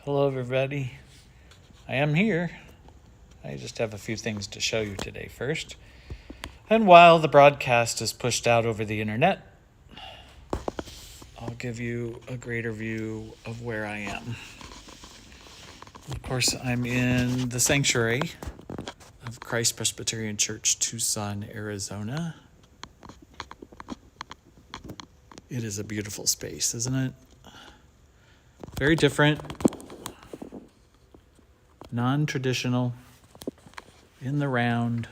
Hello, everybody. I am here. I just have a few things to show you today first. And while the broadcast is pushed out over the internet, I'll give you a greater view of where I am. Of course, I'm in the sanctuary of Christ Presbyterian Church, Tucson, Arizona. It is a beautiful space, isn't it? Very different, non-traditional, in the round.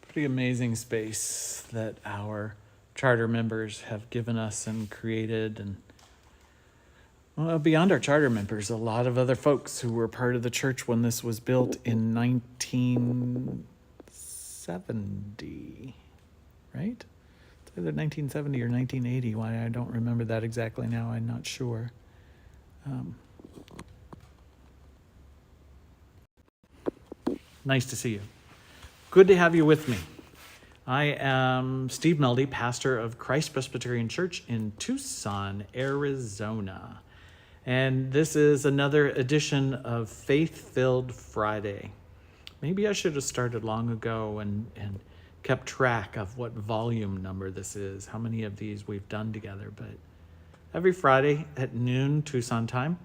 Pretty amazing space that our charter members have given us and created. And well, beyond our charter members, a lot of other folks who were part of the church when this was built in 1970, right? It's either 1970 or 1980. Why I don't remember that exactly now, I'm not sure. Nice to see you. Good to have you with me. I am Steve Meldy, pastor of Christ Presbyterian Church in Tucson, Arizona. And this is another edition of Faith-Filled Friday. Maybe I should have started long ago and kept track of what volume number this is, how many of these we've done together. But every Friday at noon Tucson time,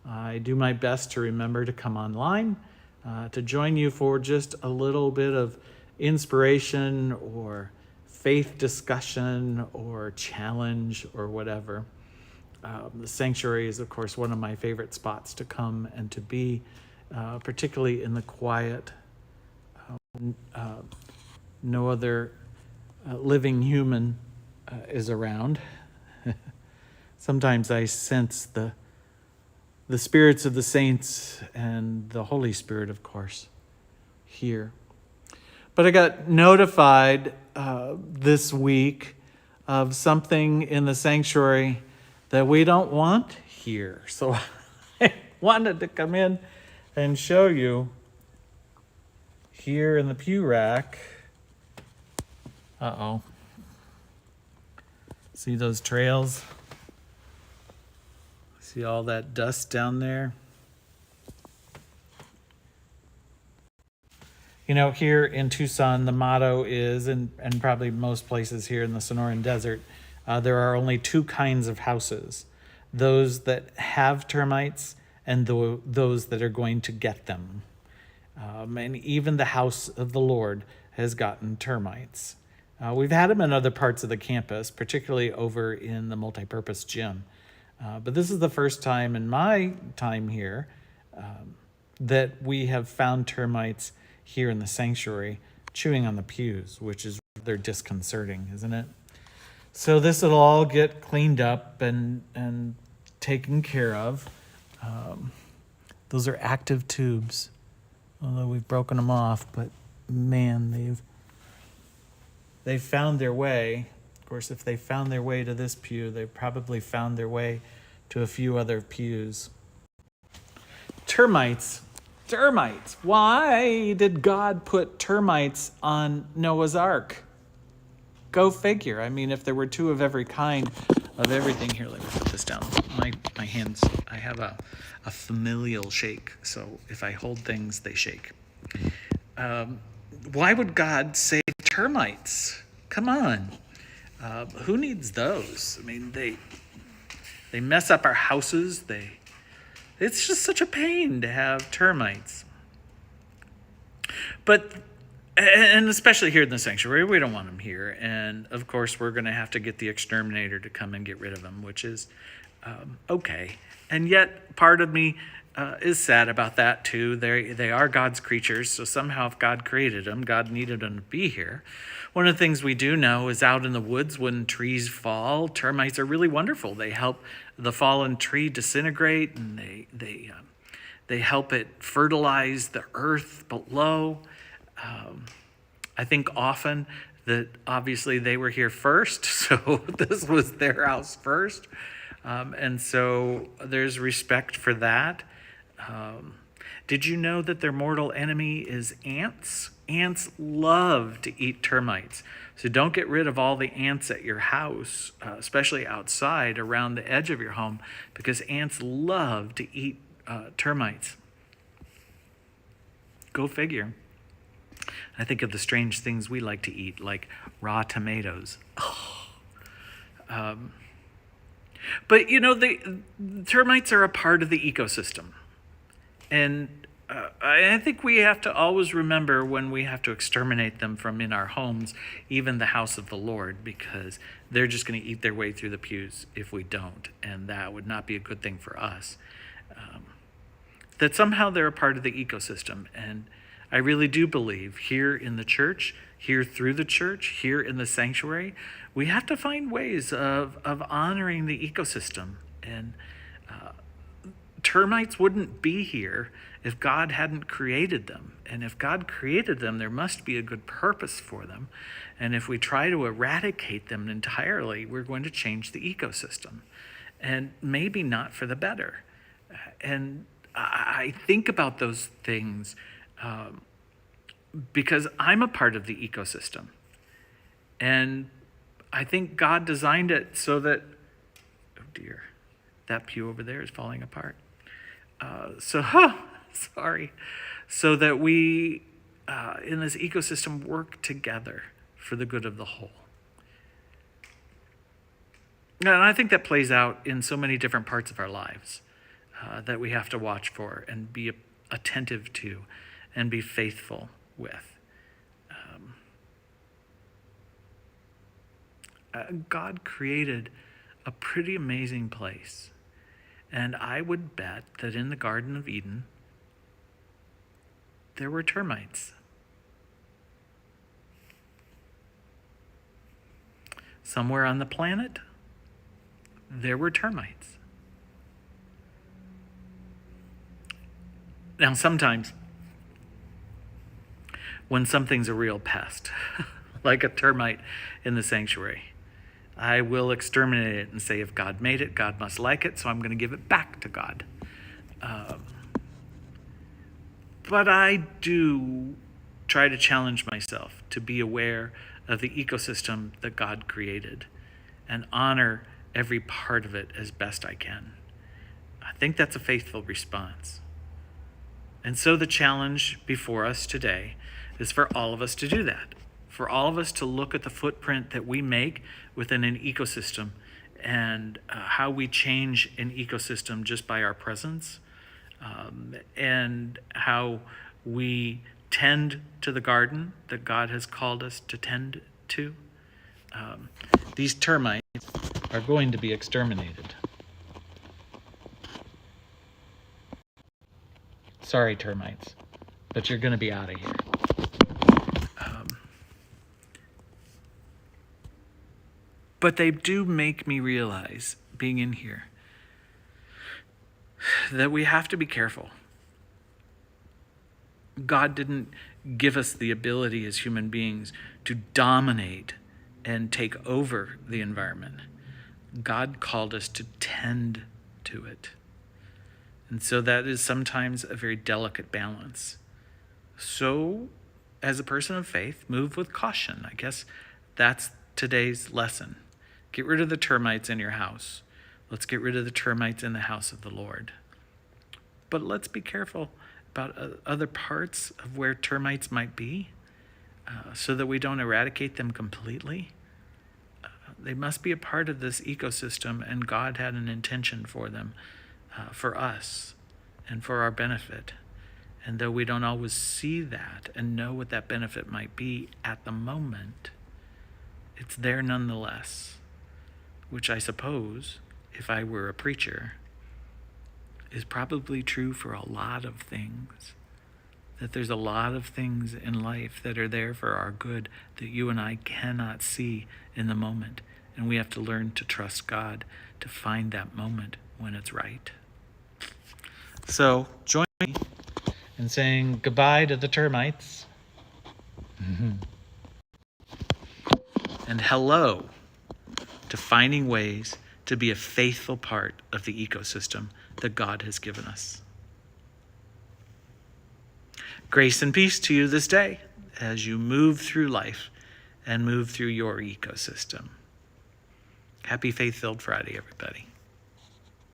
I do my best to remember to come online, to join you for just a little bit of inspiration or faith discussion or challenge or whatever. The sanctuary is, of course, one of my favorite spots to come and to be, particularly in the quiet. No other living human is around. Sometimes I sense the spirits of the saints and the Holy Spirit, of course, here. But I got notified this week of something in the sanctuary that we don't want here. So I wanted to come in and show you here in the pew rack. Uh-oh. See those trails? See all that dust down there? You know, here in Tucson, the motto is, and probably most places here in the Sonoran Desert, there are only two kinds of houses. Those that have termites and those that are going to get them. And even the house of the Lord has gotten termites. We've had them in other parts of the campus, particularly over in the multipurpose gym. But this is the first time in my time here that we have found termites here in the sanctuary chewing on the pews, which is rather disconcerting, isn't it? So this will all get cleaned up and taken care of. Those are active tubes, although we've broken them off, but man, they've found their way. Of course, if they found their way to this pew, they probably found their way to a few other pews. Termites. Why did God put termites on Noah's Ark? Go figure. I mean, if there were two of every kind of everything. Here, let me put this down. My hands, I have a familial shake. So if I hold things, they shake. Why would God save termites? Come on. Who needs those? I mean, they mess up our houses. It's just such a pain to have termites. But, and especially here in the sanctuary, we don't want them here. And of course, we're going to have to get the exterminator to come and get rid of them, which is okay. And yet, part of me is sad about that too. They are God's creatures, so somehow if God created them, God needed them to be here. One of the things we do know is out in the woods when trees fall, termites are really wonderful. They help the fallen tree disintegrate, and they help it fertilize the earth below. I think often that obviously they were here first, so this was their house first. And so there's respect for that. Did you know that their mortal enemy is ants? Ants love to eat termites. So don't get rid of all the ants at your house, especially outside around the edge of your home, because ants love to eat termites. Go figure. I think of the strange things we like to eat, like raw tomatoes. But you know, the termites are a part of the ecosystem. And I think we have to always remember when we have to exterminate them from in our homes, even the house of the Lord, because they're just going to eat their way through the pews if we don't. And that would not be a good thing for us. That somehow they're a part of the ecosystem. And I really do believe here in the church, here through the church, here in the sanctuary, we have to find ways of honoring the ecosystem. And termites wouldn't be here if God hadn't created them. And if God created them, there must be a good purpose for them. And if we try to eradicate them entirely, we're going to change the ecosystem. And maybe not for the better. And I think about those things because I'm a part of the ecosystem. And I think God designed it so that, oh dear, that pew over there is falling apart. Sorry. So that we, in this ecosystem, work together for the good of the whole. And I think that plays out in so many different parts of our lives that we have to watch for and be attentive to and be faithful with. God created a pretty amazing place. And I would bet that in the Garden of Eden, there were termites. Somewhere on the planet, there were termites. Now, sometimes when something's a real pest, like a termite in the sanctuary, I will exterminate it and say, if God made it, God must like it, so I'm going to give it back to God. But I do try to challenge myself to be aware of the ecosystem that God created and honor every part of it as best I can. I think that's a faithful response. And so the challenge before us today is for all of us to do that. For all of us to look at the footprint that we make within an ecosystem and how we change an ecosystem just by our presence, and how we tend to the garden that God has called us to tend to. These termites are going to be exterminated. Sorry, termites, but you're going to be out of here. But they do make me realize, being in here, that we have to be careful. God didn't give us the ability as human beings to dominate and take over the environment. God called us to tend to it. And so that is sometimes a very delicate balance. So, as a person of faith, move with caution. I guess that's today's lesson. Get rid of the termites in your house. Let's get rid of the termites in the house of the Lord. But let's be careful about other parts of where termites might be so that we don't eradicate them completely. They must be a part of this ecosystem, and God had an intention for them, for us and for our benefit. And though we don't always see that and know what that benefit might be at the moment, it's there nonetheless, which I suppose, if I were a preacher, is probably true for a lot of things. That there's a lot of things in life that are there for our good that you and I cannot see in the moment. And we have to learn to trust God to find that moment when it's right. So join me in saying goodbye to the termites. And hello to finding ways to be a faithful part of the ecosystem that God has given us. Grace and peace to you this day as you move through life and move through your ecosystem. Happy Faith-Filled Friday, everybody.